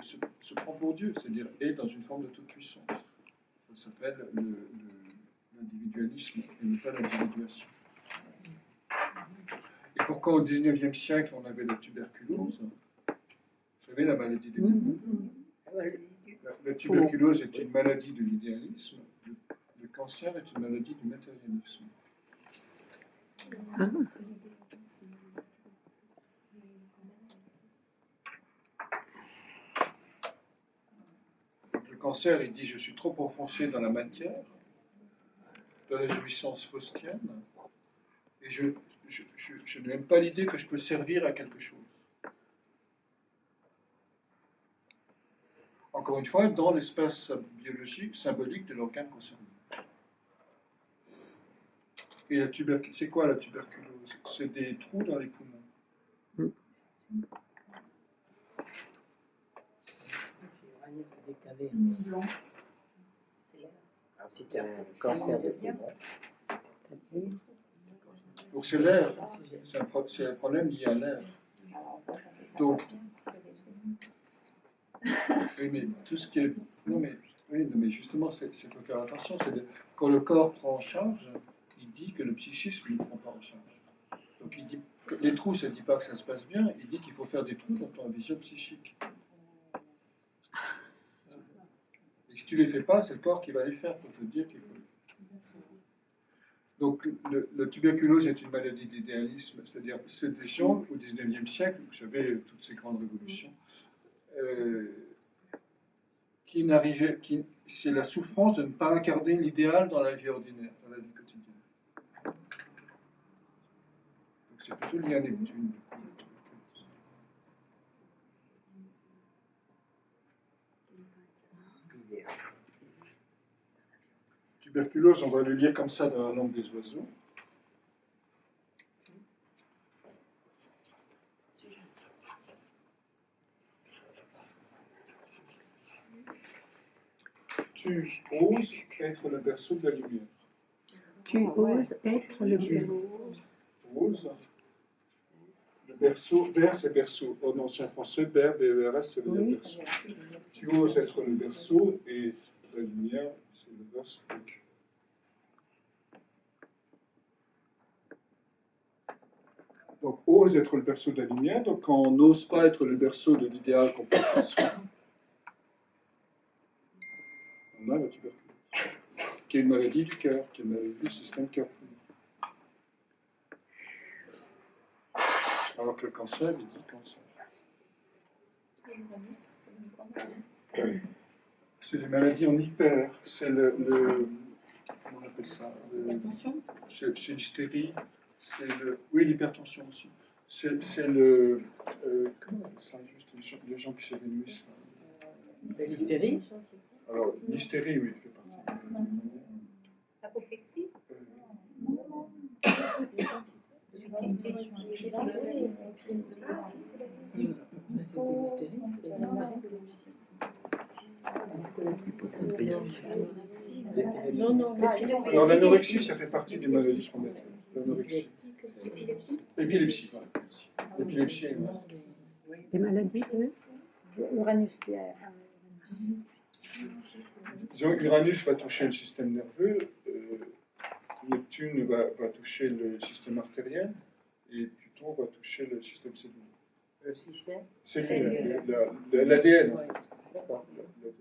se prend pour Dieu, c'est-à-dire est dans une forme de toute-puissance. Ça s'appelle l'individualisme et non pas l'individuation. Et pourquoi au XIXe siècle on avait la tuberculose? Vous savez, la maladie des poumons. La tuberculose est une maladie de l'idéalisme, le cancer est une maladie du matérialisme. Donc, le cancer, il dit je suis trop enfoncé dans la matière, dans la jouissance faustienne, et je n'aime pas l'idée que je peux servir à quelque chose. Encore une fois, dans l'espace biologique, symbolique de l'organe concerné. Et c'est quoi la tuberculose? C'est des trous dans les poumons. Blanc. C'était un cancer de poumon. Donc c'est l'air, c'est un problème lié à l'air. Donc, oui, mais tout ce qui est... Non, mais justement, il faut faire attention. Quand le corps prend en charge, il dit que le psychisme ne prend pas en charge. Donc il dit que les trous, ça ne dit pas que ça se passe bien, il dit qu'il faut faire des trous dans ton vision psychique. Et si tu ne les fais pas, c'est le corps qui va les faire pour te dire qu'il faut. Donc la tuberculose est une maladie d'idéalisme, c'est-à-dire c'est des gens au XIXe siècle, vous savez, toutes ces grandes révolutions, c'est la souffrance de ne pas incarner l'idéal dans la vie ordinaire, dans la vie quotidienne. Donc c'est plutôt lié à Neptune. Tuberculose, on va le lire comme ça dans la langue des oiseaux. Tu oses être le berceau de la lumière. Tu oses être le berceau. Ose. Le berceau, ber c'est berceau. En ancien français, ber, B-E-R-S, ça veut dire berceau. Tu oses être le berceau et la lumière, c'est le verse. Donc, ose être le berceau de la lumière. Donc, quand on n'ose pas être le berceau de l'idéal qu'on peut faire, on a la tuberculose, qui est une maladie du cœur, qui est une maladie du système cœur. Alors que le cancer, il dit cancer. C'est des maladies en hyper. C'est comment on appelle ça? L'hypertension. C'est l'hystérie. Oui, l'hypertension aussi. C'est le... comment on appelle ça juste? Les gens qui s'évanouissent. C'est l'hystérie. Alors, l'hystérie, oui, fait partie. L'apoplexie. Alors, l'anorexie, ça fait partie des maladies traumatisées. L'anorexie. L'épilepsie. L'épilepsie est une maladie. Des maladies Uranus. Disons, Uranus va toucher le système nerveux, Neptune va toucher le système artériel, et Pluton va toucher le système cellulaire. Le système Cellulaire, l'ADN en fait. D'accord. L'ADN.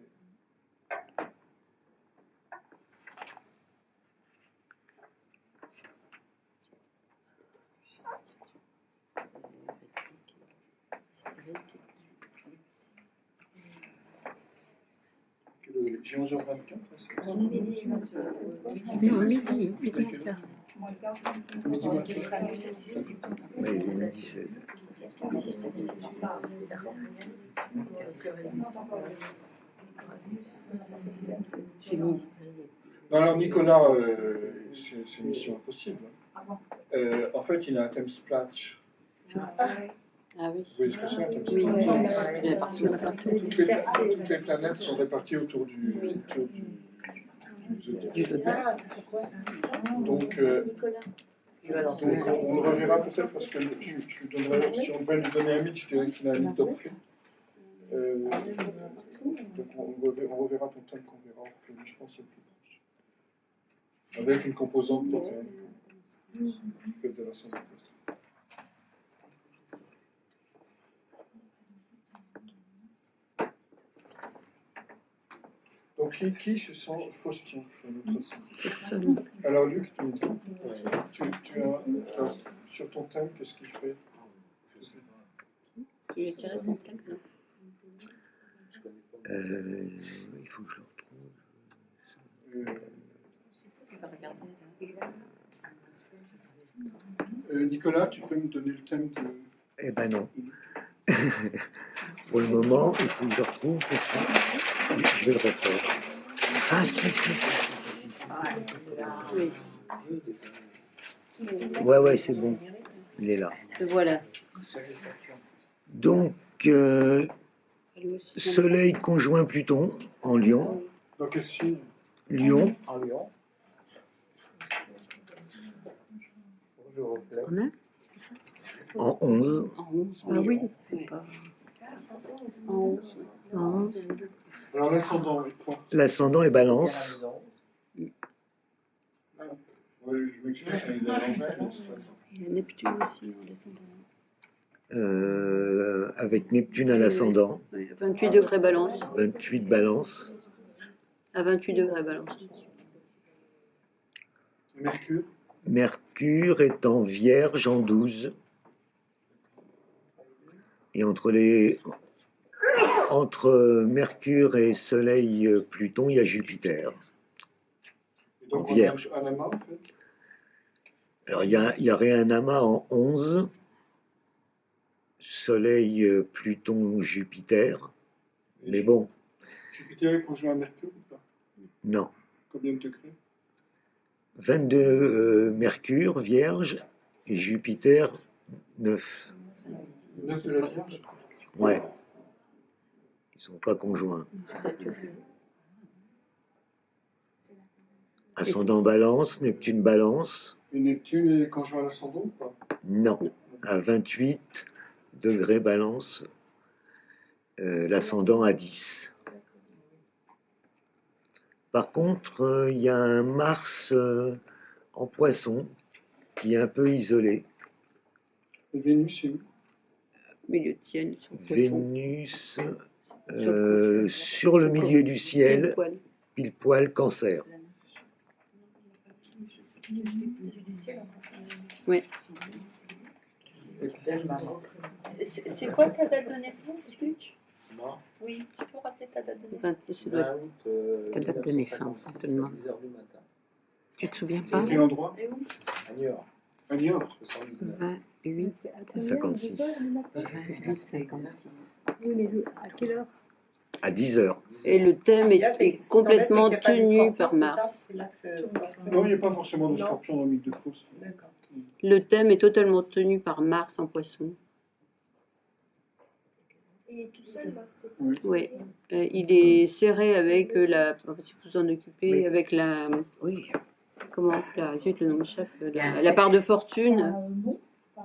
J'ai 11h24. Non, midi, ça. Midi, moi. Oui, il est 16. Non, alors Nicolas, c'est une mission impossible. En fait, il a un thème splash. Ah oui. Vous voyez ce que c'est un thème Oui, splash? Toutes les planètes sont réparties autour du zodiaque. Ah, ça fait quoi? Donc, on le reverra peut-être parce que si on devait lui donner un mythe, je dirais qu'il a un mythe. Donc on reverra ton thème qu'on verra, je pense, le plus proche. Avec une composante protéine. Que de la santé. Donc qui se sent Faustin dans notre scène? Alors Luc, tu me dis, tu as, sur ton thème, qu'est-ce qu'il fait? Tu veux tirer ton thème là? Il faut que je le retrouve. On va regarder là. Nicolas, tu peux me donner le thème de... Eh ben non. Pour le moment, il faut que je le retrouve parce que je vais le refaire. Ah si. Oui. Ouais, c'est bon. Il est là. Voilà. Donc, Soleil conjoint Pluton en Lion. Dans quel signe? Lion. En Lyon. Bonjour. En 11. En 11. Ah oui, Ouais. pas. En 11. En 11. Alors l'ascendant, il prend. L'ascendant est Balance. Oui, je m'excuse, mais il est à l'envers. Il y a Neptune aussi en descendant. Avec Neptune à l'ascendant. Ouais, 28 degrés balance. 28 Balance. À 28 degrés balance. Mercure. Mercure est en Vierge en 12. Et entre Mercure et Soleil Pluton, il y a Jupiter. Et donc Vierge. on a un amas en fait. Alors il y aurait un amas en 11. Soleil, Pluton, Jupiter. Mais bon, Jupiter est conjoint à Mercure ou pas? non. Combien de degrés? 22 Mercure, Vierge, et Jupiter, 9. 9 de la Vierge. Ouais. Ils ne sont pas conjoints. Ascendant Balance, Neptune Balance, Et Neptune est conjoint à l'ascendant ou pas? non. À 28 degrés Balance, l'ascendant à 10. Par contre, il y a un Mars en Poisson qui est un peu isolé. Et Vénus est où? Milieu de ciel. Sur le poisson. Vénus sur le milieu du ciel, Poil. pile poil Cancer. Ouais. C'est quoi ta date de naissance, Luc? Moi, Oui, tu peux rappeler ta date de naissance? 20, ça doit être 20 août Ta date de naissance, 1956, te demande. à 10h du matin. Tu te souviens pas? Quel endroit? À Niort, À Niort. 79. 28, 56. 56. Oui, mais à quelle heure? À 10 heures. Et le thème est complètement tenu par Mars. Non, il n'y a pas forcément de scorpion dans le mythe de Faust. Le thème est totalement tenu par Mars en Poisson. Il est tout seul, Mars, c'est ça? Oui. Oui. Il est serré avec la. Si vous en occupez, Oui. avec la. Oui. Comment zut, le nom m'échappe. La part de fortune.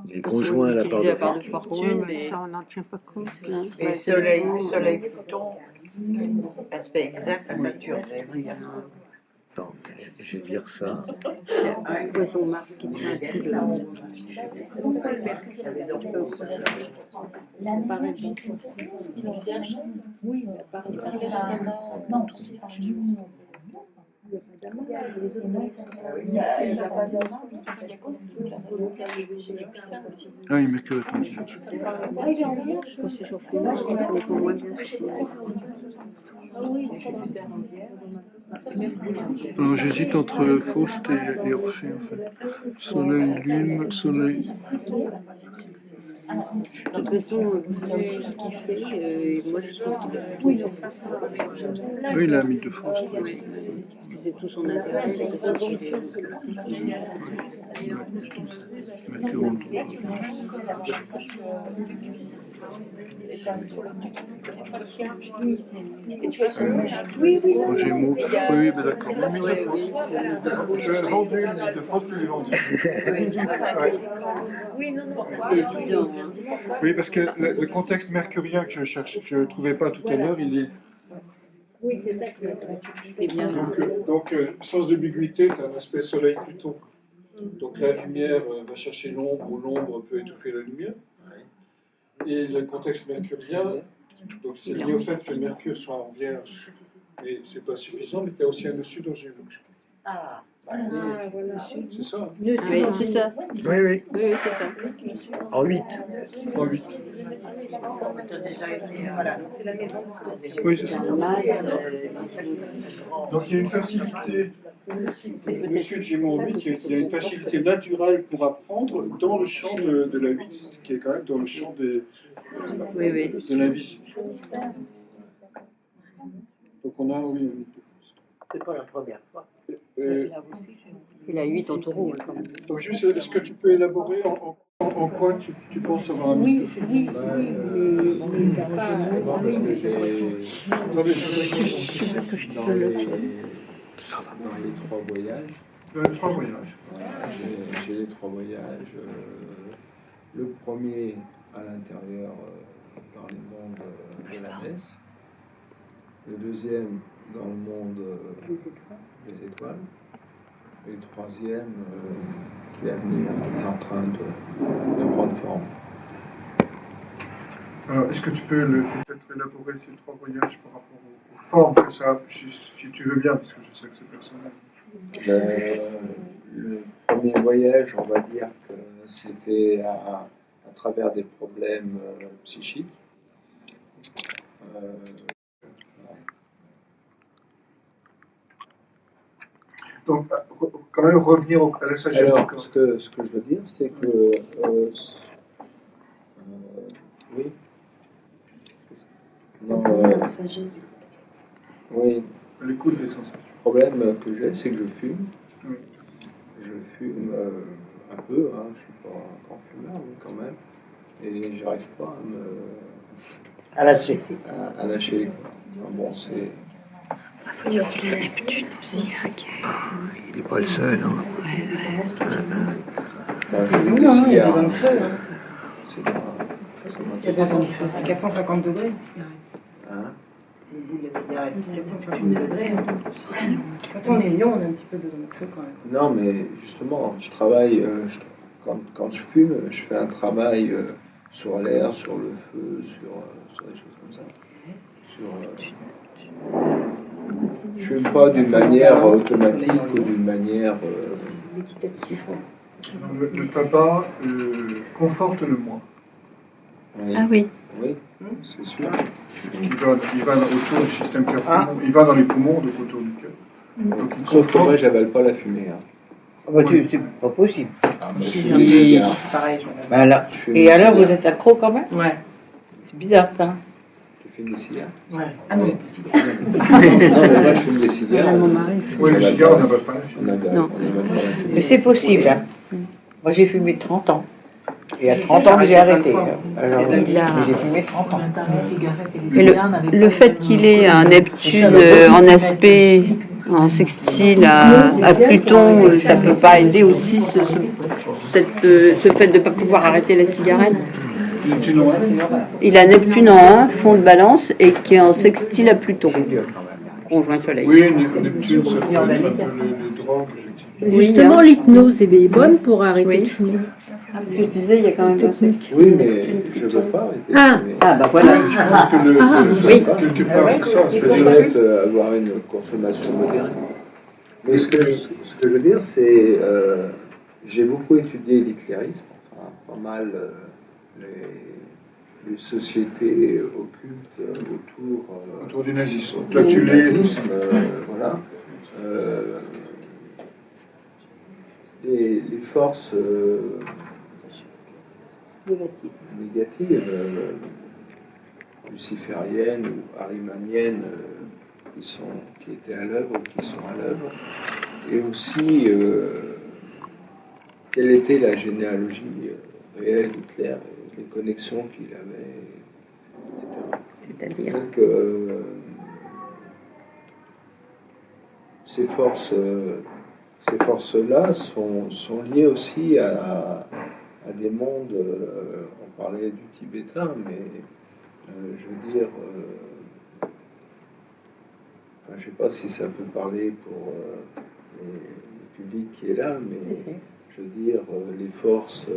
Les conjoints à la part Utiliser de la part de fortune. fortune, mais. Ça, on n'en tient pas compte. hein, Et ouais, soleil, c'est- soleil Pluton, aspect exact à Saturne. Attends, je vais dire ça. C'est Poisson Mars qui tient tout le Oui, non, c'est pas il n'y a pas d'amas, il y a Jupiter aussi. Ah oui, Mercure est en Vierge. Quand c'est sur fond Mars, c'est encore moins bien sur fond Mars. Alors j'hésite entre Faust et Orphée en fait. Soleil, Lune, Soleil. De toute façon, vu ce qu'il fait, moi je trouve qu'il a Oui, Oui, il a un mythe de Faust. ouais, c'est tout son intérêt, c'est que ça suit les Mercure en douze. Et pas astrologue du tout. Et tu vois, oui, oui. En Gémeaux. Il y a- Oui, mais d'accord. il y a- Mais je l'ai vendu, mais de France, tu l'ai vendu. Oui, non, non. C'est évident. Hein. Oui, parce que le contexte mercurien que je cherche, que je ne trouvais pas tout à l'heure, il est. Oui, c'est ça que C'est bien. Donc, sans ambiguïté, tu as un aspect soleil-Pluton. Donc la lumière va chercher l'ombre, ou l'ombre peut étouffer la lumière. Et le contexte mercurien, donc c'est lié au fait que Mercure soit en Vierge. Mais c'est pas suffisant, mais tu as aussi un dessus dans Gémeaux. Ah, C'est ça. Oui, c'est ça. Oui, oui. Oui, oui, c'est ça. En 8. En 8. T'as déjà été. voilà, donc c'est la maison. Oui, c'est ça. Normal, Donc il y a une facilité, monsieur de Gémeaux 8, il y a une facilité naturelle pour apprendre dans le champ de la 8, qui est quand même dans le champ oui, oui. de l'invisible. Donc on a, oui, un mythe de Faust. C'est pas la première fois. Il a 8 en taureau. Quand même. Donc juste, est-ce que tu peux élaborer en quoi tu penses avoir un mythe de Faust? oui, Parce que j'ai Attendez, dans les 3 voyages, trois voyages. j'ai les 3 voyages. Le premier à l'intérieur dans les mondes de la messe. Le deuxième dans le monde des étoiles. Et le troisième qui est à venir, qui est en train de prendre forme. Alors, est-ce que tu peux peut-être élaborer ces 3 voyages par rapport aux formes que ça a, si tu veux bien, parce que je sais que c'est personnel. Le premier voyage, on va dire que c'était à travers des problèmes psychiques. Donc, quand même revenir à la sagesse. Alors, du ce que je veux dire, c'est que oui. Non, oui. L'écoute des sensations. Le problème que j'ai, c'est que je fume. Oui. Je fume un peu, hein, je ne suis pas un grand fumeur, mais quand même. Et j'arrive pas À lâcher. à lâcher les quoi. Enfin, bon, c'est. Il faut dire qu'il est Neptune aussi. Hein, Il n'est pas le seul. Hein. Enfin, je fume des cigares, hein, c'est pas. Il y a besoin de feu. C'est 450 degrés. Hein? Le bout de la cigarette, c'est 450 degrés. Quand on est lion, on a un petit peu besoin de feu quand même. Non, mais justement, je travaille, quand je fume, je fais un travail sur l'air, sur le feu, sur des choses comme ça. Je fume pas d'une manière automatique ou d'une manière. Le tabac conforte le moi. Oui, Ah oui. oui, c'est sûr. Il va autour du système cœur-poumon. Il va dans les poumons, donc autour du cœur. Donc, il Sauf que conforte- moi, j'avale pas la fumée. Hein. Ah bah, c'est pas possible. Ah, moi, je Si, fume non, des mais- cigares. C'est pareil. Voilà. Je fume Et des alors, cigares. vous êtes accro quand même? Ouais. C'est bizarre ça. Tu fumes des cigares? Ouais. Ah non, Oui. possible. Non, mais moi, je fume des cigares. Mon mari. Oui, le cigare, on n'avale pas la On fumée. n'avale Non. pas la fumée. Mais c'est possible. Hein. Moi j'ai fumé 30 ans. Et à 30 ans que j'ai arrêté. Alors, Il a- mais j'ai fumé 30 ans. Mais le fait qu'il ait un Neptune en aspect, en sextile à Pluton, ça peut pas aider aussi ce fait de ne pas pouvoir arrêter la cigarette. Neptune en un. Il a Neptune en 1, fond de balance, et qui est en sextile à Pluton, C'est dur quand même. conjoint soleil. Oui, Neptune, ça peut être un peu les drogues, effectivement. Oui, Justement, hein. l'hypnose est bonne pour arrêter Oui. de fumer. Ce que je disais, il y a quand même un sexe. Oui, mais je ne veux pas arrêter. Ah. Mais Ah bah voilà. Je pense que oui. quelque part, c'est ça. je C'est-à-dire, souhaite avoir une consommation modérée. Mais ce que je veux dire, c'est j'ai beaucoup étudié l'éclairisme, enfin pas mal les sociétés occultes autour du nazisme. autour Là, tu du l'es. nazisme, voilà. Les forces négatives, lucifériennes ou arimaniennes, qui étaient à l'œuvre ou qui sont à l'œuvre, et aussi quelle était la généalogie réelle d'Hitler et les connexions qu'il avait, etc. C'est-à-dire Donc, ces forces-là sont liées aussi à des mondes, on parlait du tibétain, mais je veux dire, je ne sais pas si ça peut parler pour le public qui est là, mais je veux dire, les forces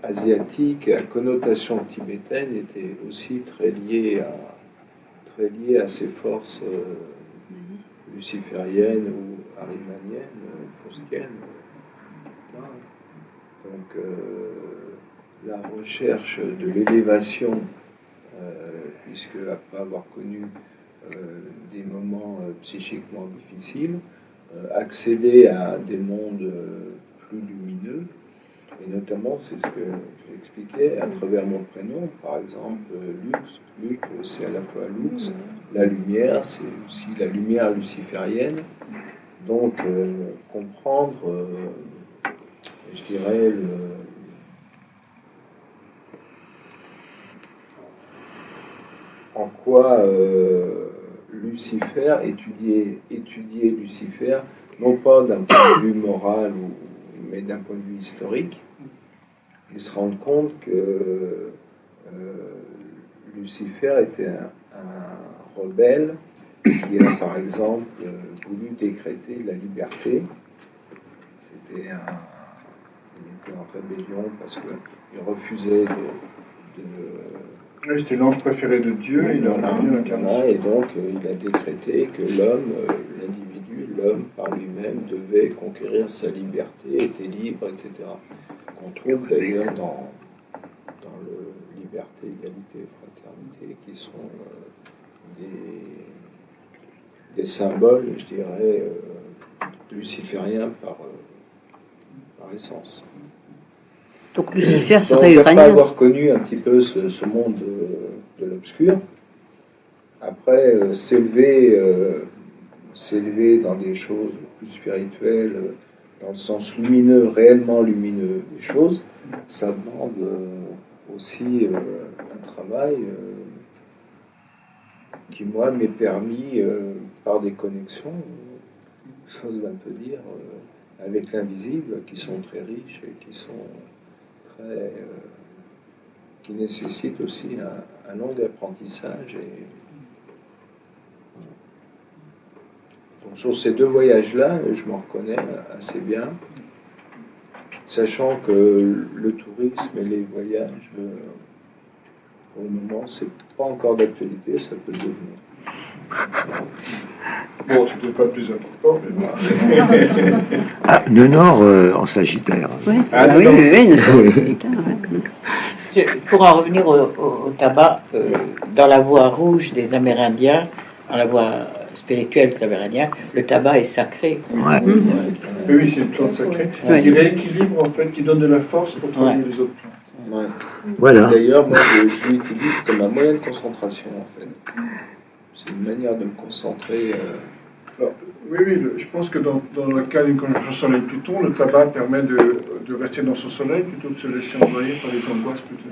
asiatiques à connotation tibétaine étaient aussi très liées à ces forces lucifériennes ou arimaniennes, faustiennes. Donc la recherche de l'élévation, puisque après avoir connu des moments psychiquement difficiles, accéder à des mondes plus lumineux, et notamment, c'est ce que j'expliquais à travers mon prénom, par exemple, Luc, c'est à la fois Lux, la lumière, c'est aussi la lumière luciférienne. Donc, comprendre, je dirais, en quoi Lucifer, étudier Lucifer, non pas d'un point de vue moral, mais d'un point de vue historique, et se rendre compte que Lucifer était un rebelle qui a, par exemple, voulu décréter la liberté. Il était en rébellion parce qu'il refusait Oui, c'était l'ange préféré de Dieu, et il a revenu l'incarnation. Et donc il a décrété que l'homme, l'homme par lui-même devait conquérir sa liberté, était libre, etc. Qu'on trouve d'ailleurs dans le liberté, égalité, fraternité, qui sont des symboles, je dirais, lucifériens par essence. Donc Lucifer Donc, serait après uranien. avoir connu un petit peu ce monde de l'obscur, après s'élever dans des choses plus spirituelles, dans le sens lumineux, réellement lumineux des choses, ça demande aussi un travail qui, moi, m'est permis par des connexions, chose d'un peu dire, avec l'invisible, qui sont très riches et qui sont très... qui nécessitent aussi un long apprentissage. Donc sur ces deux voyages-là, je me reconnais assez bien, sachant que le tourisme et les voyages, pour le moment, c'est pas encore d'actualité, ça peut le devenir. Bon, c'était pas le plus important, mais Ah, le Nord en Sagittaire. Oui, Ah, oui, non. nous sommes ouais. Pour en revenir au tabac, dans la voie rouge des Amérindiens, dans la voie spirituelle des Amérindiens, le tabac est sacré. Ouais. oui, c'est une plante sacrée Ouais. qui rééquilibre, en fait, qui donne de la force pour travailler les autres plantes. Ouais. Voilà. D'ailleurs, moi, je l'utilise comme un moyen de concentration, en fait. C'est une manière de me concentrer. Alors, oui, je pense que dans le cas d'une conjonction Soleil-Pluton, le tabac permet de rester dans son soleil plutôt que de se laisser envoyer par les angoisses plutôt.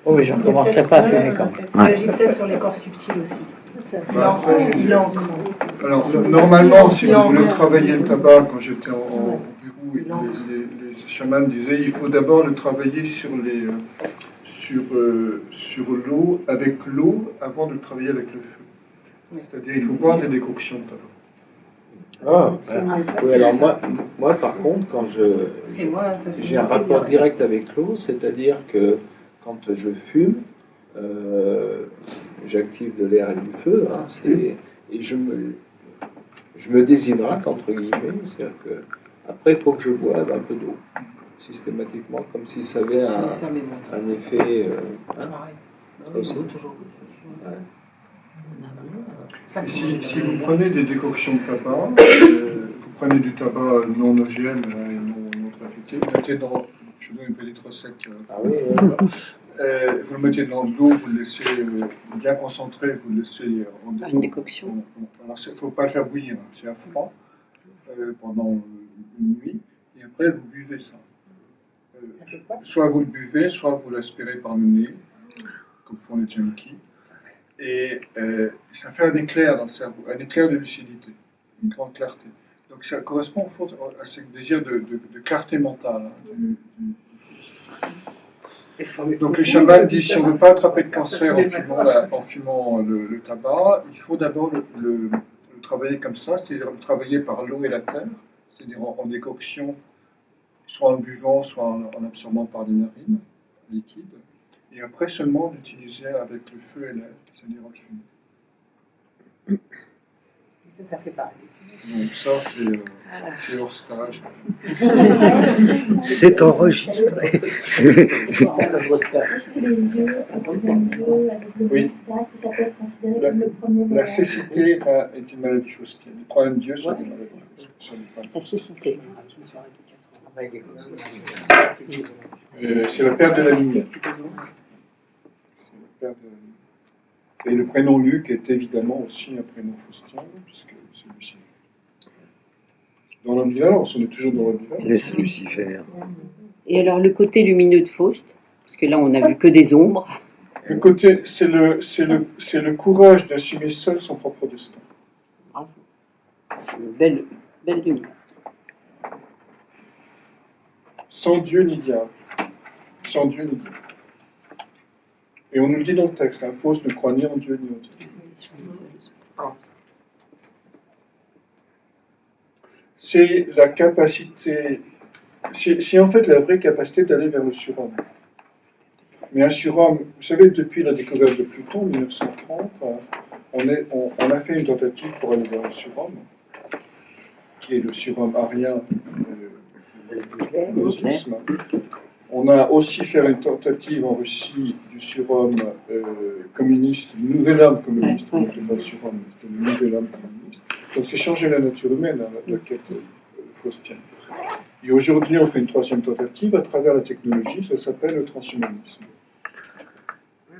Oh, mais je ne commencerai pas à fumer quand même. Il agit peut-être sur les corps subtils aussi. Il ancre. Alors, normalement, si vous voulez travailler le tabac, quand j'étais au Pérou, les chamans disaient il faut d'abord le travailler sur l'eau, avec l'eau, avant de le travailler avec le feu. C'est-à-dire il faut boire des décoctions de tabac. Oui, alors moi, par contre, quand j'ai un rapport direct avec l'eau, c'est-à-dire que quand je fume, j'active de l'air et du feu, et je me déshydrate, entre guillemets, c'est-à-dire que après il faut que je boive un peu d'eau, systématiquement, comme si ça avait un effet... ça aussi. Ouais. Si vous prenez des décoctions de tabac, vous prenez du tabac non OGM et non trafiqué, vous mettez dans... Je vous donne une petite recette. Oui. Vous le mettez dans de l'eau, vous le laissez bien concentré, vous le laissez en Une décoction. Alors, il ne faut pas le faire bouillir, c'est à froid pendant une nuit, et après vous buvez ça. Ça fait quoi? soit vous le buvez, soit vous l'aspirez par le nez, comme font les junkies. Et ça fait un éclair dans le cerveau, un éclair de lucidité, une grande clarté. Donc ça correspond au fond à ce désir de clarté mentale. Donc les chamans disent si on ne veut pas attraper de cancer en fumant le tabac, il faut d'abord le travailler comme ça, c'est-à-dire le travailler par l'eau et la terre, c'est-à-dire en décoction, soit en buvant, soit en absorbant par les narines liquides, et après seulement l'utiliser avec le feu et l'air, c'est-à-dire en fumant. Ça fait pareil. Donc ça, c'est hors stage. C'est enregistré. Est-ce que les yeux, avec le Oui. etc., est-ce que ça peut être considéré comme le premier La cécité est une maladie faustienne. Les problèmes d'yeux sont des maladies faustiennes. La cécité. C'est la perte de la lumière. Et le prénom Luc est évidemment aussi un prénom faustien, puisque c'est Lucifer. Dans l'ambivalence, on est toujours dans l'ambivalence. Laisse Lucifer. Et alors le côté lumineux de Faust, parce que là on n'a vu que des ombres. Le côté, c'est le courage d'assumer seul son propre destin. Bravo. C'est une belle lumière. Sans Dieu ni diable. Sans Dieu ni diable. Et on nous le dit dans le texte, Faust ne croit ni en Dieu ni en Dieu. C'est la capacité, c'est en fait la vraie capacité d'aller vers le surhomme. Mais un surhomme, vous savez, depuis la découverte de Pluton en 1930, on a fait une tentative pour aller vers le surhomme, qui est le surhomme arien du bouddhisme. On a aussi fait une tentative en Russie du surhomme communiste, du nouvel homme communiste, pas le surhomme, c'est le nouvel homme communiste. Donc c'est changer la nature humaine, la quête faustienne. Et aujourd'hui, on fait une troisième tentative à travers la technologie, ça s'appelle le transhumanisme.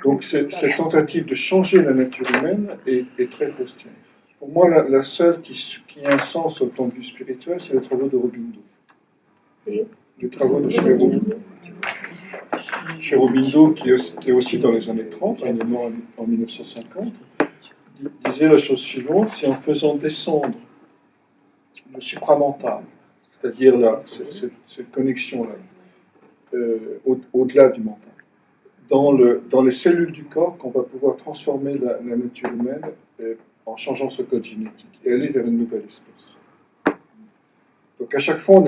Donc cette tentative de changer la nature humaine est très faustienne. Pour moi, la seule qui a un sens au point de vue spirituel, c'est les travaux de Robindo. Les travaux de chez Robindo, qui était aussi dans les années 30, il est mort en 1950, disait la chose suivante, c'est en faisant descendre le supramental, c'est-à-dire cette connexion-là, au-delà du mental, dans les cellules du corps, qu'on va pouvoir transformer la nature humaine en changeant ce code génétique et aller vers une nouvelle espèce. Donc à chaque fois,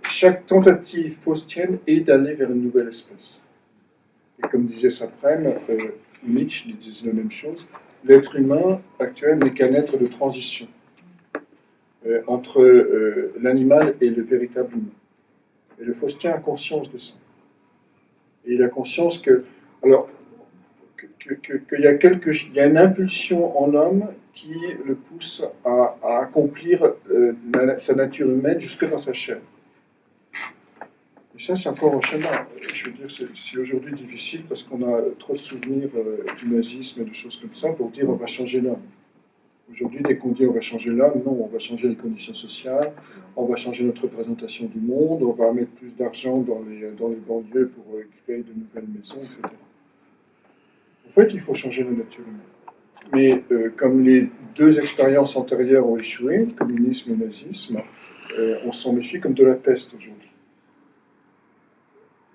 chaque tentative faustienne est d'aller vers une nouvelle espèce. Et comme disait Saprem, Nietzsche disait la même chose, l'être humain actuel n'est qu'un être de transition entre l'animal et le véritable humain. Et le faustien a conscience de ça. Et il a conscience qu'il y a une impulsion en l'homme qui le pousse à accomplir sa nature humaine jusque dans sa chair. Et ça, c'est encore un chemin. Je veux dire, c'est aujourd'hui difficile parce qu'on a trop de souvenirs du nazisme et de choses comme ça pour dire on va changer l'homme. Aujourd'hui, dès qu'on dit on va changer l'homme, non, on va changer les conditions sociales, on va changer notre représentation du monde, on va mettre plus d'argent dans les banlieues pour créer de nouvelles maisons, etc. En fait, il faut changer la nature humaine. Mais comme les deux expériences antérieures ont échoué, communisme et nazisme, on s'en méfie comme de la peste aujourd'hui.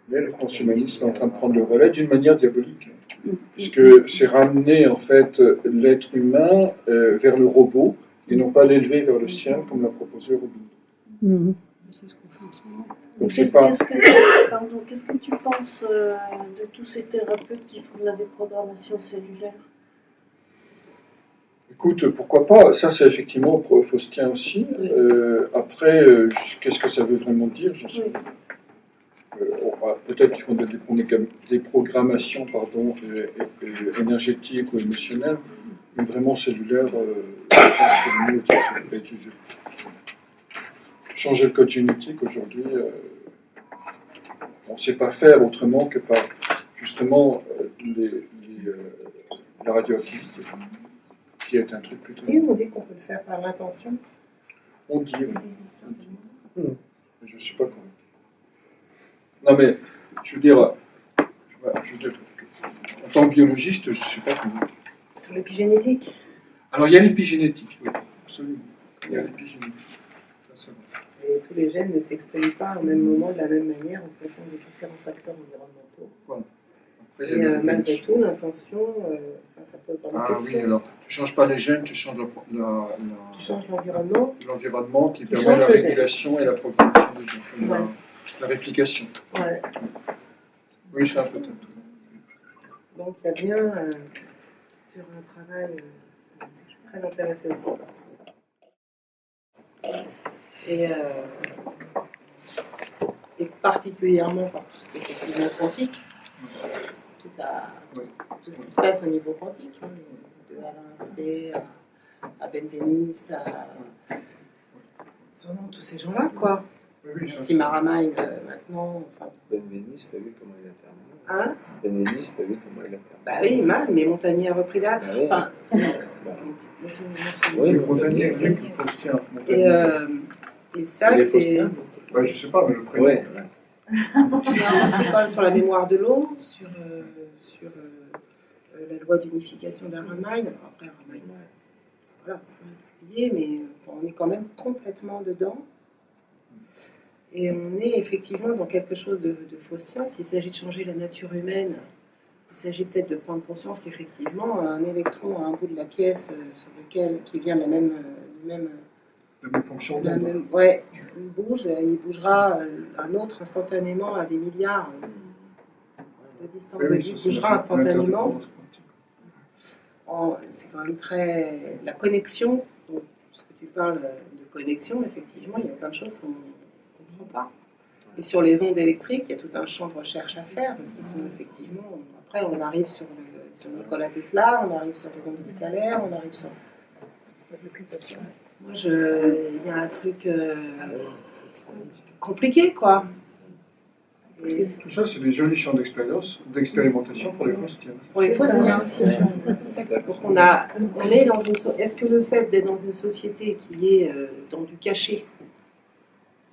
Mais le transhumanisme est en train de prendre le relais d'une manière diabolique, puisque c'est ramener en fait l'être humain vers le robot et non pas l'élever vers le sien comme l'a proposé Robindo. C'est ce qu'on fait en ce moment. Qu'est-ce que tu penses de tous ces thérapeutes qui font de la déprogrammation cellulaire? Écoute, pourquoi pas? Ça, c'est effectivement faustien aussi. Après, qu'est-ce que ça veut vraiment dire? Je sais. Peut-être qu'ils font des programmations énergétiques ou émotionnelles, mais vraiment cellulaires, je pense que le mot est utilisé. Changer le code génétique aujourd'hui, on ne sait pas faire autrement que par justement la radioactivité, qui est un truc plutôt. Et on dit qu'on peut le faire par l'intention. On dit, oui. Je ne suis pas convaincu. Non, mais je veux dire, en tant que biologiste, je ne sais pas comment. Sur l'épigénétique. Alors, il y a l'épigénétique, oui, absolument. Il y a l'épigénétique. Ça, c'est vrai. Et tous les gènes ne s'expriment pas au même moment, de la même manière, en fonction des différents facteurs environnementaux. Voilà. Après, il y a Et malgré tout, l'intention, ça pose vraiment Ah oui, alors, tu ne changes pas les gènes, tu changes Tu changes l'environnement. l'environnement qui Tu permet changes la le gène. régulation et la propagation des gènes, Ouais. la réplication. Ouais. Oui, ça peut-être. Donc il y a bien sur un travail, je suis très intéressée aussi par tout ça. Et particulièrement par tout ce qui est effectivement quantique, tout ce qui se passe au niveau quantique, hein, de Alain Aspect à Benveniste, à vraiment tous ces gens-là, quoi. Oui, Simaramine maintenant. Enfin, Benveniste, t'as vu comment il a terminé? hein? Benveniste, t'as vu comment il a terminé? Bah oui, mal, mais Montagnier a repris date. Bah oui. Enfin, Oui, Montagnier, Montagnier. oui, Faustien, Montagnier. et ça, Il est c'est. Faustien. Ouais, je sais pas, mais le prénom. Ouais. Il y a un article sur la mémoire de l'eau, sur la loi d'unification d'Arnheim. Après, Arnheim, voilà, c'est pas publié, mais on est quand même complètement dedans. Et on est effectivement dans quelque chose de faustien. S'il s'agit de changer la nature humaine, il s'agit peut-être de prendre conscience qu'effectivement, un électron à un bout de la pièce qui vient de la même fonction la d'onde. même, ouais, il bougera un autre instantanément à des milliards de distance Oui, de oui, vie, ça, bougera instantanément. C'est quand même très... La connexion, donc, ce que tu parles de connexion, effectivement, il y a plein de choses qu'on ne comprend pas. Et sur les ondes électriques, il y a tout un champ de recherche à faire, parce qu'ils sont effectivement... Après, on arrive sur Nikola Tesla, on arrive sur les ondes scalaires, on arrive sur... Moi, il y a un truc compliqué, quoi. Et Tout ça, c'est des jolis champs d'expérimentation pour les faustiens. pour les faustiens. Donc on est dans une... Est-ce que le fait d'être dans une société qui est dans du cachet,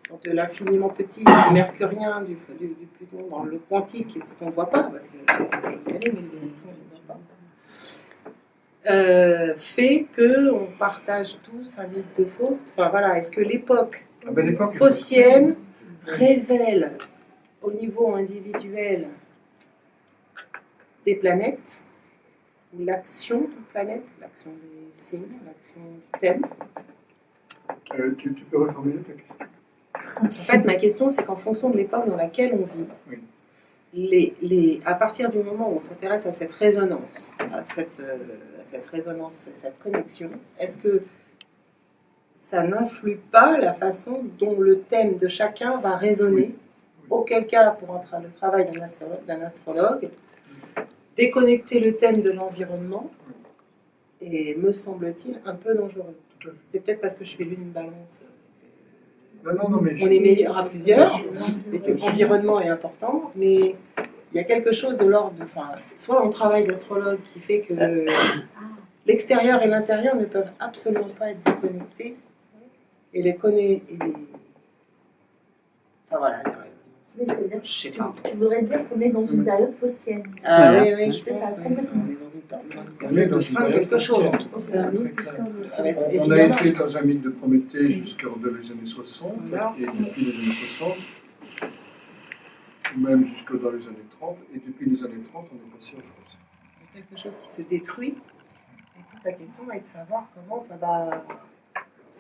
dans de l'infiniment petit, du mercurien, du Pluton, dans le quantique, ce qu'on ne voit pas, parce que fait qu'on partage tous un mythe de Faust. Enfin voilà, est-ce que l'époque faustienne révèle au niveau individuel des planètes, ou l'action des planètes, l'action des signes, l'action du thème? Tu peux reformuler ta question? En fait, ma question, c'est qu'en fonction de l'époque dans laquelle on vit, oui. À partir du moment où on s'intéresse à cette résonance, à cette connexion, est-ce que ça n'influe pas la façon dont le thème de chacun va résonner? Auquel cas, pour le travail d'un astrologue, déconnecter le thème de l'environnement est, me semble-t-il, un peu dangereux. C'est peut-être parce que je fais l'une balance. Non, mais on est meilleur à plusieurs, et que l'environnement est important, mais il y a quelque chose de l'ordre de... Enfin, soit on travaille d'astrologue qui fait que l'extérieur et l'intérieur ne peuvent absolument pas être déconnectés, et les connaît... Enfin voilà, je sais pas. Tu voudrais dire qu'on est dans une période faustienne. Ah oui, oui, je C'est ça, pense. complètement. on est dans De une fin de période quelque chose. faustienne. Avec, On a évidemment, été dans un mythe de Prométhée jusqu'en les années 60, Voilà. et depuis les années 60, ou même jusque dans les années 30, et depuis les années 30, on est passé en France. quelque chose qui se détruit. Et toute la question est de savoir comment ça va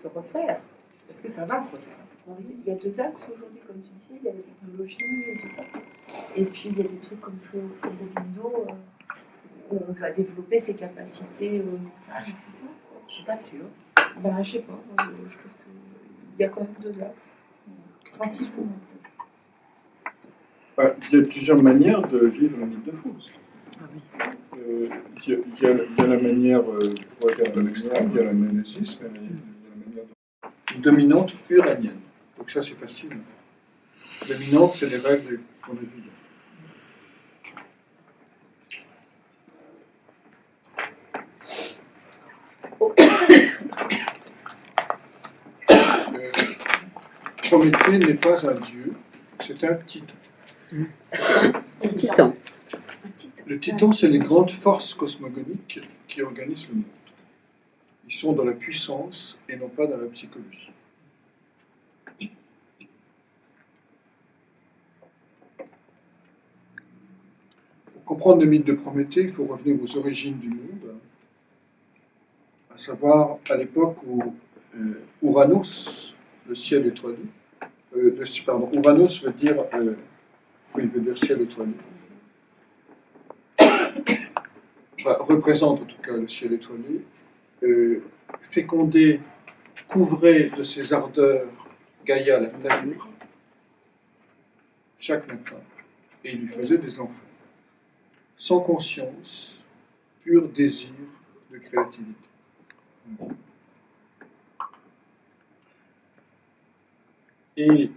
se refaire. Est-ce que ça va se refaire? Oui, il y a deux axes aujourd'hui, comme tu dis, il y a la technologie et tout ça. Et puis il y a des trucs comme ça au Windows, où on va développer ses capacités mentales, etc. Je suis pas sûre. Ben, je sais pas, moi, je trouve qu'il y a quand même deux axes principaux. Il y a plusieurs manières de vivre le mythe de Faust. Il y a la manière pour faire de l'extrême, il y a la ménésis, mais il y a la manière dominante uranienne. Donc ça, c'est facile. Dominante, c'est les règles qu'on a vues. Prométhée n'est pas un dieu, c'est un titan. Le titan. Le titan, c'est les grandes forces cosmogoniques qui organisent le monde. Ils sont dans la puissance et non pas dans la psychologie. Pour comprendre le mythe de Prométhée, il faut revenir aux origines du monde, à savoir à l'époque où Uranus, le ciel étoilé, Uranus veut dire, veut dire ciel étoilé, enfin, représente en tout cas le ciel étoilé, fécondait, couvrait de ses ardeurs Gaïa la terre chaque matin, et il lui faisait des enfants, sans conscience, pur désir de créativité. Et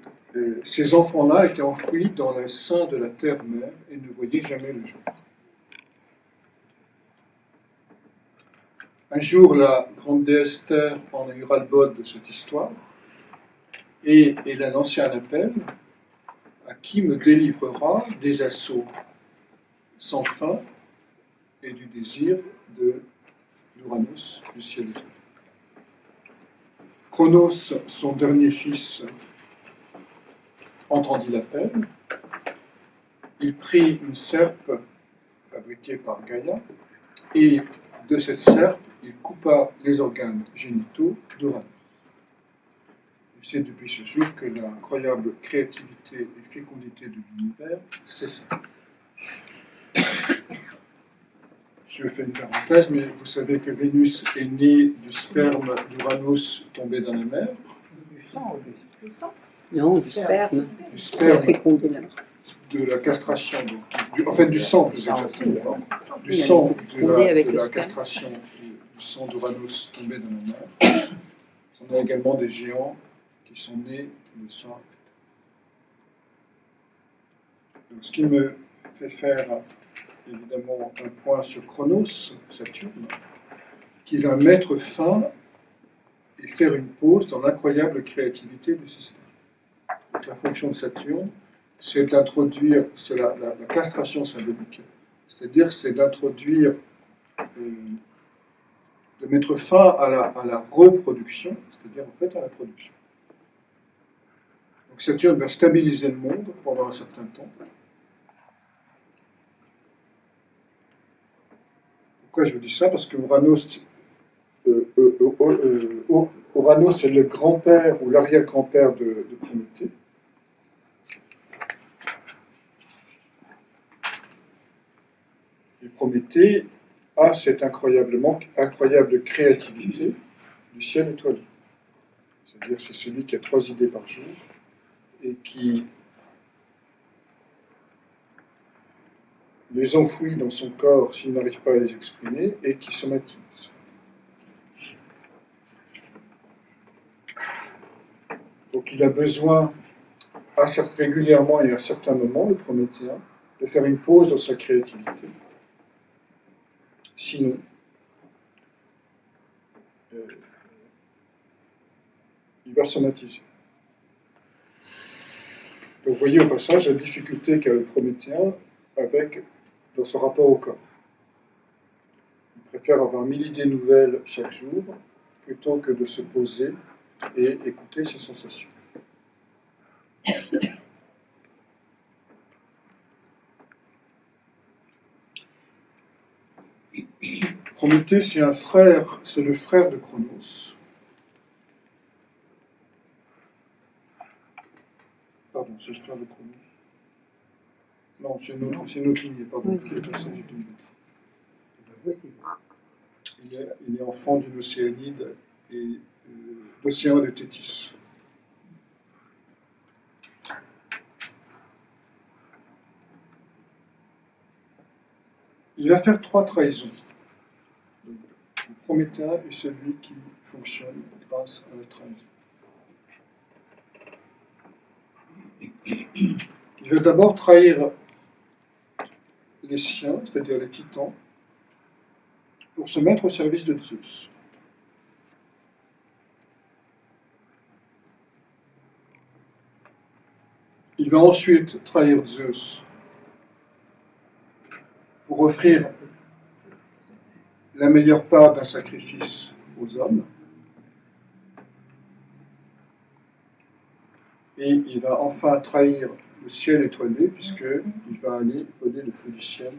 ces enfants-là étaient enfouis dans le sein de la terre-mère et ne voyaient jamais le jour. Un jour, la grande déesse Terre en a eu ras-le-bol de cette histoire et elle a lancé un appel à qui me délivrera des assauts sans fin et du désir d'Uranus, du ciel étoilé. Chronos, son dernier fils, entendit l'appel. Il prit une serpe fabriquée par Gaïa et de cette serpe, il coupa les organes génitaux d'Uranus. C'est depuis ce jour que l'incroyable créativité et fécondité de l'univers cessa. Je fais une parenthèse, mais vous savez que Vénus est née du sperme d'Uranus tombé dans la mer. Non, du sperme. Du sperme Fécondé là. de la castration, en fait du sang plus exactement, du sang de la castration du sang d'Uranus tombé dans la mer. On a également des géants qui sont nés de ça. Donc, ce qui me fait faire évidemment un point sur Chronos, Saturne, qui va mettre fin et faire une pause dans l'incroyable créativité du système. Donc, la fonction de Saturne, c'est d'introduire, c'est la castration symbolique, c'est-à-dire c'est d'introduire, de mettre fin à la reproduction, c'est-à-dire en fait à la production. Donc Saturne va stabiliser le monde pendant un certain temps. Pourquoi je vous dis ça? Parce que Uranus est le grand-père ou l'arrière-grand-père de Prométhée. Et Prométhée a cette incroyable créativité du ciel étoilé. C'est-à-dire c'est celui qui a 3 idées par jour et qui les enfouit dans son corps s'il n'arrive pas à les exprimer et qui somatise. Donc il a besoin régulièrement et à certains moments, le Prométhéen, de faire une pause dans sa créativité. Sinon, il va somatiser. Donc vous voyez au passage la difficulté qu'a le Prométhéen dans son rapport au corps. Il préfère avoir 1000 idées nouvelles chaque jour plutôt que de se poser et écouter ses sensations. Prométhée, c'est le frère de Chronos. Pardon, c'est le frère de Chronos. Non, c'est une autre lignée, pardon. Il est enfant d'une océanide et d'Océan de Thétis. Il va faire 3 trahisons. Donc, le Prométhée est celui qui fonctionne grâce à la trahison. Il veut d'abord trahir les siens, c'est-à-dire les titans, pour se mettre au service de Zeus. Il va ensuite trahir Zeus pour offrir la meilleure part d'un sacrifice aux hommes. Et il va enfin trahir le ciel étoilé, puisqu'il va aller voler le feu du ciel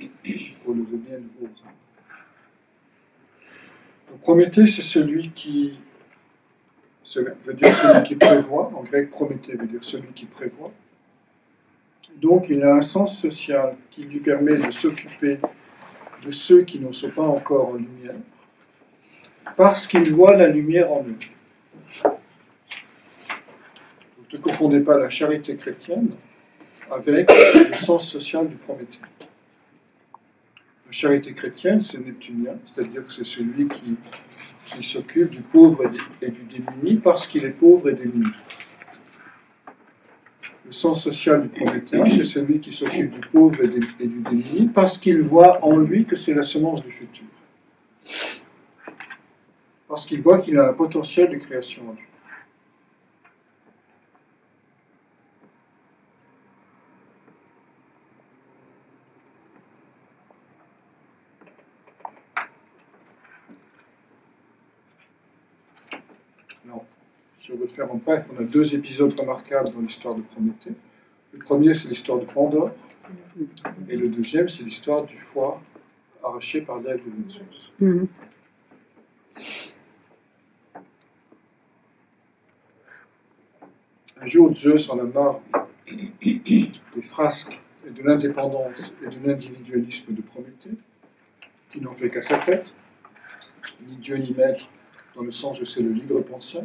pour le donner à nouveau aux hommes. Donc Prométhée, c'est celui qui veut dire celui qui prévoit. En grec, Prométhée veut dire celui qui prévoit. Donc il a un sens social qui lui permet de s'occuper de ceux qui ne sont pas encore en lumière, parce qu'il voit la lumière en eux. Donc, ne confondez pas la charité chrétienne avec le sens social du Prométhée. La charité chrétienne, c'est neptunien, c'est-à-dire que c'est celui qui s'occupe du pauvre et du démuni parce qu'il est pauvre et démuni. Le sens social du Prométhée, c'est celui qui s'occupe du pauvre et du démuni parce qu'il voit en lui que c'est la semence du futur. Parce qu'il voit qu'il a un potentiel de création en lui. Alors, si on veut le faire en bref, on a 2 épisodes remarquables dans l'histoire de Prométhée. Le premier, c'est l'histoire de Pandore, et le deuxième, c'est l'histoire du foie arraché par l'aigle de Zeus. Un jour, Zeus en a marre des frasques et de l'indépendance et de l'individualisme de Prométhée, qui n'en fait qu'à sa tête, ni Dieu ni maître, dans le sens où c'est le libre penseur.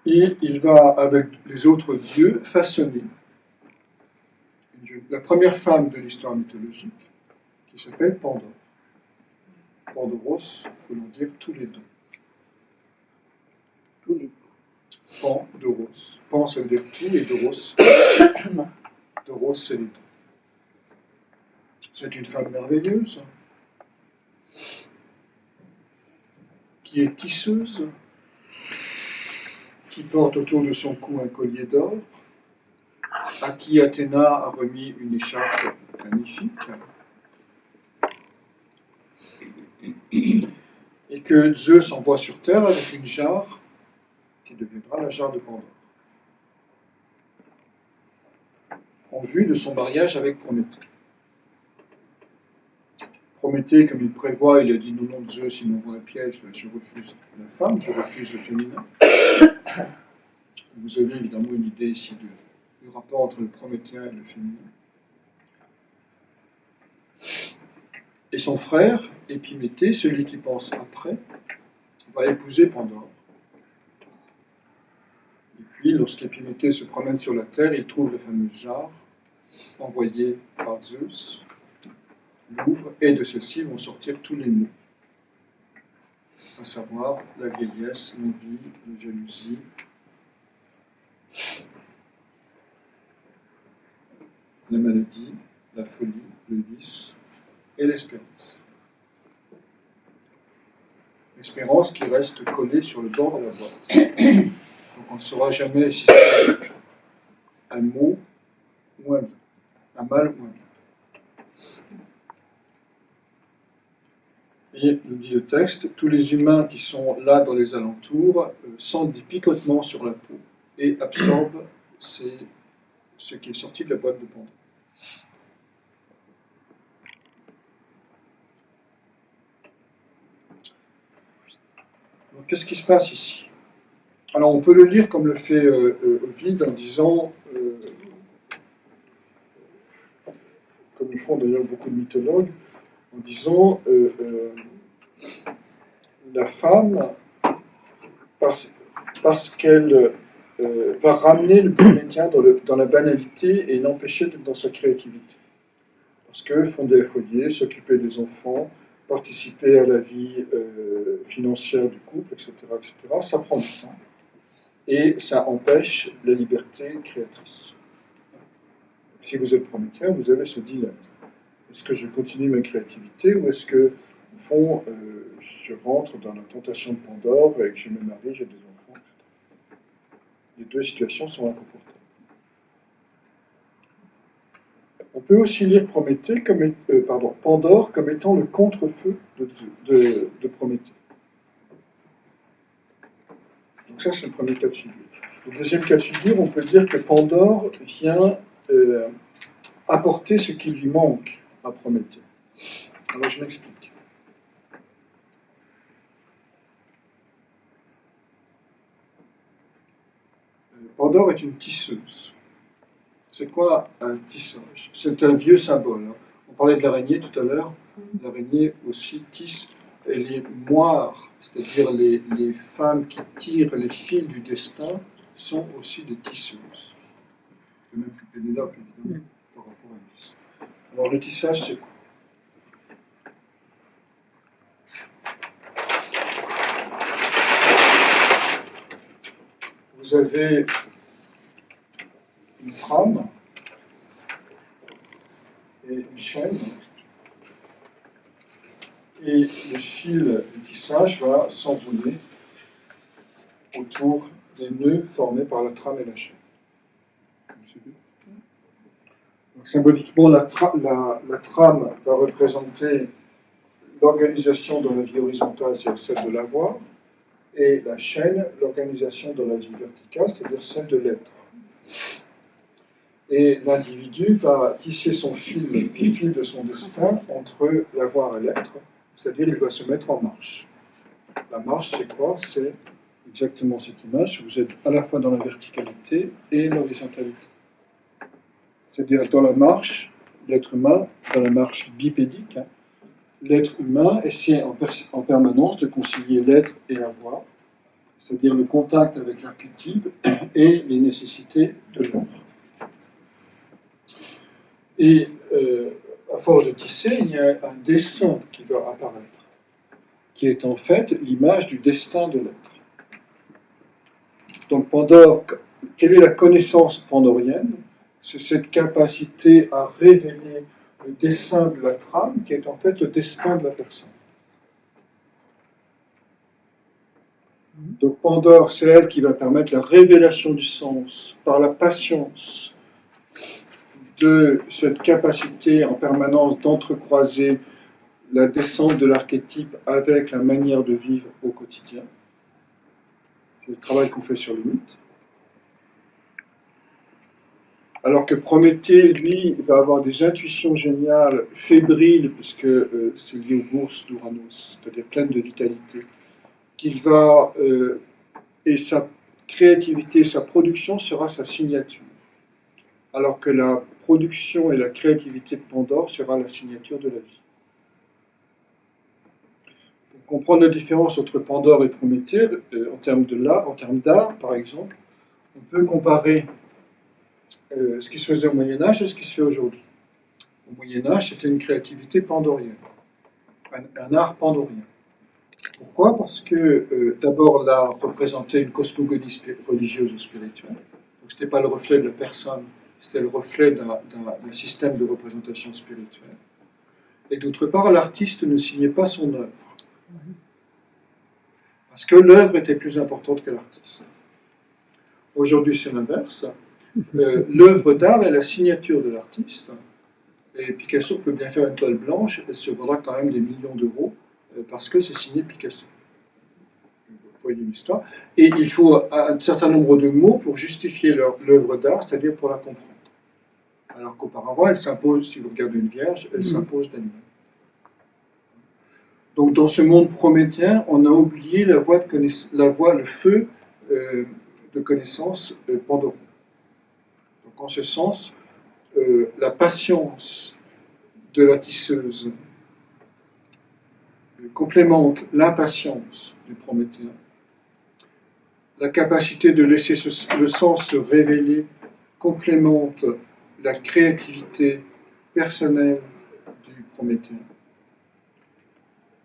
Et il va, avec les autres dieux, façonner la première femme de l'histoire mythologique, qui s'appelle Pandore. Pandoros, voulant dire tous les dons. Tous les Pandoros. Pan, ça veut dire tout, et Doros. Doros, c'est les dons. C'est une femme merveilleuse, qui est tisseuse, qui porte autour de son cou un collier d'or, à qui Athéna a remis une écharpe magnifique, et que Zeus envoie sur terre avec une jarre qui deviendra la jarre de Pandore, en vue de son mariage avec Prométhée. Prométhée, comme il prévoit, il a dit non, non, Zeus, il m'envoie un piège, je refuse la femme, je refuse le féminin. Vous avez évidemment une idée ici du rapport entre le prométhéen et le féminin. Et son frère, Épiméthée, celui qui pense après, va épouser Pandore. Et puis, lorsqu'Épiméthée se promène sur la terre, il trouve la fameuse jarre envoyée par Zeus, l'ouvre, et de celle-ci vont sortir tous les maux, à savoir la vieillesse, l'envie, la jalousie, la maladie, la folie, le vice et l'espérance. L'espérance qui reste collée sur le bord de la boîte. Donc on ne saura jamais si c'est un mot ou un bien, un mal ou un bien. Et nous dit le texte, tous les humains qui sont là dans les alentours sentent des picotements sur la peau et absorbent ce qui est sorti de la boîte de Pandore. Donc, qu'est-ce qui se passe ici? Alors, on peut le lire comme le fait Ovide en disant, comme le font d'ailleurs beaucoup de mythologues, en disant la femme, parce qu'elle va ramener le Prométhien dans la banalité et l'empêcher d'être dans sa créativité. Parce que fonder un foyer, s'occuper des enfants, participer à la vie financière du couple, etc., ça prend du temps. Et ça empêche la liberté créatrice. Si vous êtes Prométhien, vous avez ce dilemme. Est-ce que je continue ma créativité ou est-ce que, au fond, je rentre dans la tentation de Pandore et que je me marie, j'ai des enfants, etc. Les deux situations sont inconfortables. On peut aussi lire Pandore comme étant le contre-feu de Prométhée. Donc ça, c'est le premier cas de figure. Le deuxième cas de figure, on peut dire que Pandore vient apporter ce qui lui manque à Prométhée. Alors je m'explique. Pandore est une tisseuse. C'est quoi un tissage? C'est un vieux symbole. On parlait de l'araignée tout à l'heure. L'araignée aussi tisse. Et les moires, c'est-à-dire les femmes qui tirent les fils du destin, sont aussi des tisseuses. De même que Pénélope, évidemment, par rapport à Ulysse. Alors le tissage, c'est quoi? Vous avez une trame et une chaîne, et le fil du tissage va s'enrouler autour des nœuds formés par la trame et la chaîne. Donc, symboliquement, la trame va représenter l'organisation de la vie horizontale, c'est-à-dire celle de l'avoir, et la chaîne, l'organisation de la vie verticale, c'est-à-dire celle de l'être. Et l'individu va tisser son fil, le fil de son destin entre l'avoir et l'être, c'est-à-dire il va se mettre en marche. La marche, c'est quoi? C'est exactement cette image. Vous êtes à la fois dans la verticalité et l'horizontalité. C'est-à-dire dans la marche, l'être humain, dans la marche bipédique, l'être humain essaie en permanence de concilier l'être et l'avoir, c'est-à-dire le contact avec l'archétype et les nécessités de l'autre. Et à force de tisser, il y a un dessin qui va apparaître, qui est en fait l'image du destin de l'être. Donc Pandore, quelle est la connaissance pandorienne? C'est cette capacité à révéler le dessin de la trame qui est en fait le destin de la personne. Donc Pandore, c'est elle qui va permettre la révélation du sens par la patience de cette capacité en permanence d'entrecroiser la descente de l'archétype avec la manière de vivre au quotidien. C'est le travail qu'on fait sur le mythe. Alors que Prométhée, lui, va avoir des intuitions géniales, fébriles, puisque c'est lié aux bourses d'Uranos, c'est-à-dire pleines de vitalité, qu'il va, et sa créativité, sa production sera sa signature. Alors que la production et la créativité de Pandore sera la signature de la vie. Pour comprendre la différence entre Pandore et Prométhée, en termes d'art, par exemple, on peut comparer ce qui se faisait au Moyen-Âge et ce qui se fait aujourd'hui. Au Moyen-Âge, c'était une créativité pandorienne, un art pandorien. Pourquoi? Parce que d'abord, l'art représentait une cosmogonie religieuse ou spirituelle. Donc, ce n'était pas le reflet de la personne, c'était le reflet d'un système de représentation spirituelle. Et d'autre part, l'artiste ne signait pas son œuvre. Parce que l'œuvre était plus importante que l'artiste. Aujourd'hui, c'est l'inverse. L'œuvre d'art est la signature de l'artiste. Et Picasso peut bien faire une toile blanche, elle se vaudra quand même des millions d'euros, parce que c'est signé Picasso. Vous voyez l'histoire. Et il faut un certain nombre de mots pour justifier l'œuvre d'art, c'est-à-dire pour la comprendre. Alors qu'auparavant, elle s'impose, si vous regardez une vierge, elle s'impose d'elle-même. Donc dans ce monde prométhéen, on a oublié le feu de connaissance pandorien. Donc en ce sens, la patience de la tisseuse complémente l'impatience du Prométhéen. La capacité de laisser le sens se révéler complémente la créativité personnelle du Prométhéen.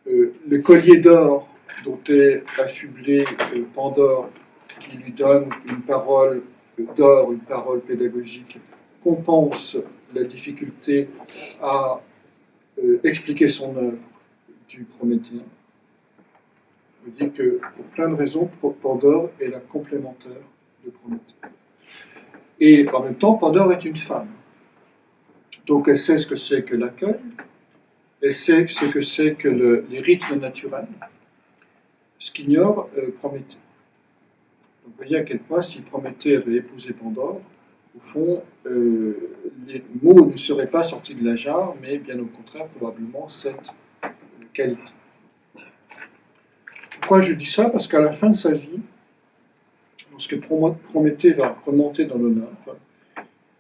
Le collier d'or dont est affublé Pandore, qui lui donne une parole d'or, une parole pédagogique, compense la difficulté à expliquer son œuvre du Prométhéen. Je dis que pour plein de raisons, Pandore est la complémentaire de Prométhée. Et en même temps, Pandore est une femme. Donc elle sait ce que c'est que l'accueil, elle sait ce que c'est que les rythmes naturels, ce qu'ignore Prométhée. Donc vous voyez à quel point si Prométhée avait épousé Pandore, au fond, les mots ne seraient pas sortis de la jarre, mais bien au contraire, probablement cette qualité. Pourquoi je dis ça? Parce qu'à la fin de sa vie, lorsque Prométhée va remonter dans l'Olympe,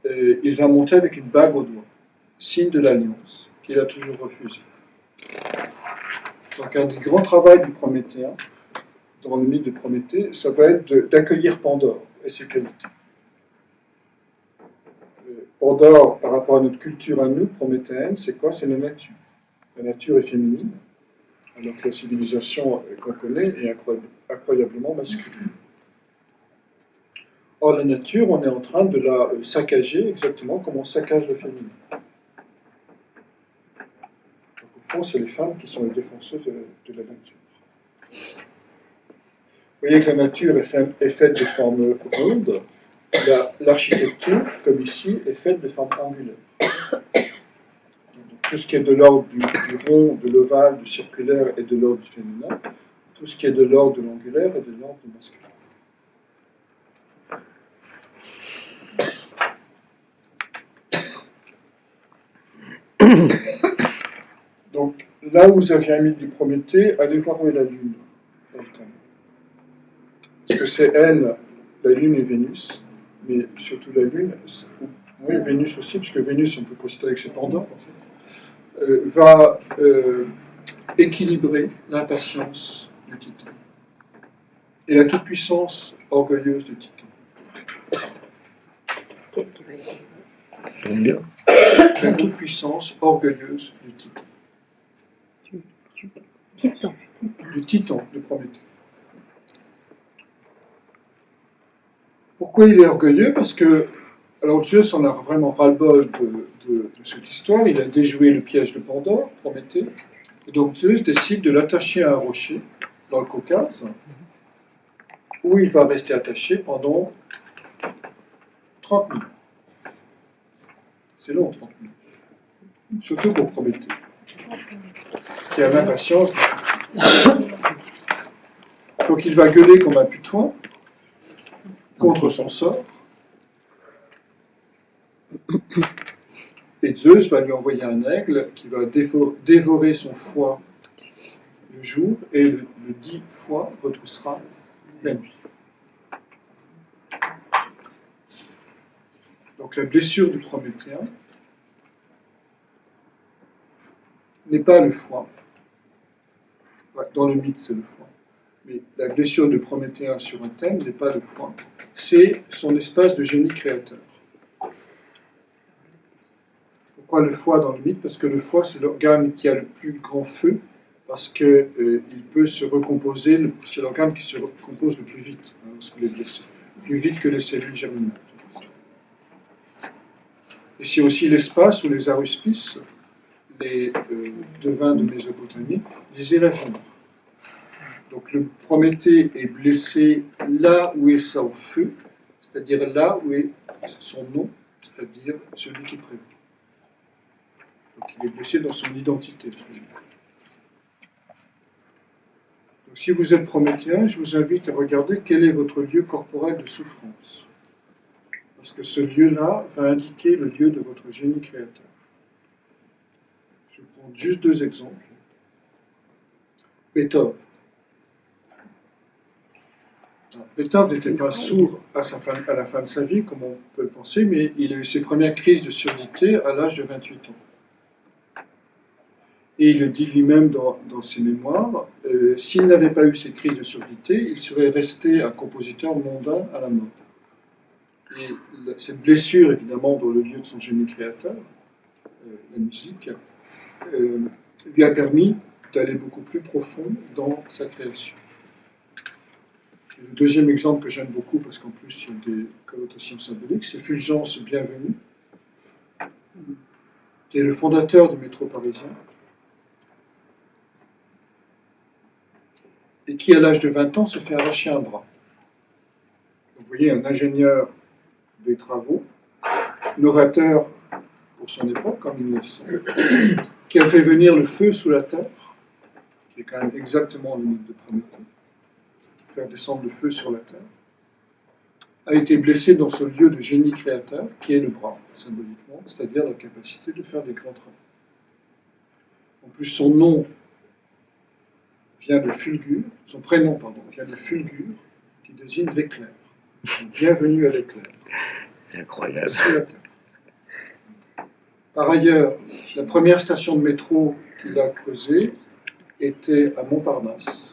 il va monter avec une bague au doigt, signe de l'alliance, qu'il a toujours refusée. Donc un des grands travaux du Prométhéen, dans le mythe de Prométhée, ça va être d'accueillir Pandore et ses qualités. Pandore, par rapport à notre culture à nous, prométhéenne, c'est quoi? C'est la nature. La nature est féminine, alors que la civilisation qu'on connaît est incroyablement masculine. Or, la nature, on est en train de la saccager exactement comme on saccage le féminin. Donc, au fond, c'est les femmes qui sont les défenseuses de la nature. Vous voyez que la nature est faite de formes rondes. L'architecture, comme ici, est faite de formes angulaires. Donc, tout ce qui est de l'ordre du rond, de l'ovale, du circulaire et de l'ordre du féminin, tout ce qui est de l'ordre de l'angulaire et de l'ordre du masculin. Donc, là où vous aviez un mythe du Prométhée, allez voir où est la Lune dans le thème. Parce que c'est elle, la Lune et Vénus, mais surtout la Lune, oui, Vénus aussi, puisque Vénus, on peut considérer que c'est Pandore, en fait, va équilibrer l'impatience du Titan et la toute-puissance orgueilleuse du Titan. Qu'est-ce qu'il va dire? J'aime bien. La toute-puissance orgueilleuse du Titan. Titan. Du Titan, de Prométhée. Pourquoi il est orgueilleux? Parce que, alors Zeus en a vraiment ras-le-bol de cette histoire. Il a déjoué le piège de Pandore, Prométhée. Et donc Zeus décide de l'attacher à un rocher dans le Caucase, où il va rester attaché pendant 30 minutes. C'est long, 30 minutes. Surtout pour Prométhée, qui a l'impatience. Donc il va gueuler comme un putois contre son sort. Et Zeus va lui envoyer un aigle qui va dévorer son foie le jour et le 10 foie retroussera la nuit. Donc la blessure du Prométhéen n'est pas le foie. Ouais, dans le mythe, c'est le foie. Mais la blessure de Prométhéen sur un thème n'est pas le foie. C'est son espace de génie créateur. Pourquoi le foie dans le mythe? Parce que le foie, c'est l'organe qui a le plus grand feu, parce qu'il peut se recomposer, c'est l'organe qui se recompose le plus vite, lorsqu'il est blessé, plus vite que les cellules germinales. Et c'est aussi l'espace où les aruspices, les devins de Mésopotamie, lisaient l'avenir. Donc le Prométhée est blessé là où est son feu, c'est-à-dire là où est son nom, c'est-à-dire celui qui prévaut. Donc il est blessé dans son identité. Donc si vous êtes prométhéen, je vous invite à regarder quel est votre lieu corporel de souffrance. Parce que ce lieu-là va indiquer le lieu de votre génie créateur. Je prends juste 2 exemples. Beethoven. Beethoven n'était pas sourd à la fin de sa vie, comme on peut le penser, mais il a eu ses premières crises de surdité à l'âge de 28 ans. Et il le dit lui-même dans ses mémoires, s'il n'avait pas eu ces crises de surdité, il serait resté un compositeur mondain à la mort. Et cette blessure, évidemment, dans le lieu de son génie créateur, la musique, lui a permis d'aller beaucoup plus profond dans sa création. Et le deuxième exemple que j'aime beaucoup, parce qu'en plus il y a des connotations symboliques, c'est Fulgence Bienvenue, qui est le fondateur du métro parisien, et qui, à l'âge de 20 ans, se fait arracher un bras. Vous voyez, un ingénieur des travaux, novateur pour son époque, en 1900, qui a fait venir le feu sous la terre, qui est quand même exactement le mythe de Prométhée, faire descendre le feu sur la terre, a été blessé dans ce lieu de génie créateur, qui est le bras, symboliquement, c'est-à-dire la capacité de faire des grands travaux. En plus, son nom vient de fulgure, son prénom, pardon, vient de fulgure, qui désigne l'éclair. Donc, bienvenue à l'éclair. C'est incroyable. Sous la terre. Par ailleurs, la première station de métro qu'il a creusée était à Montparnasse,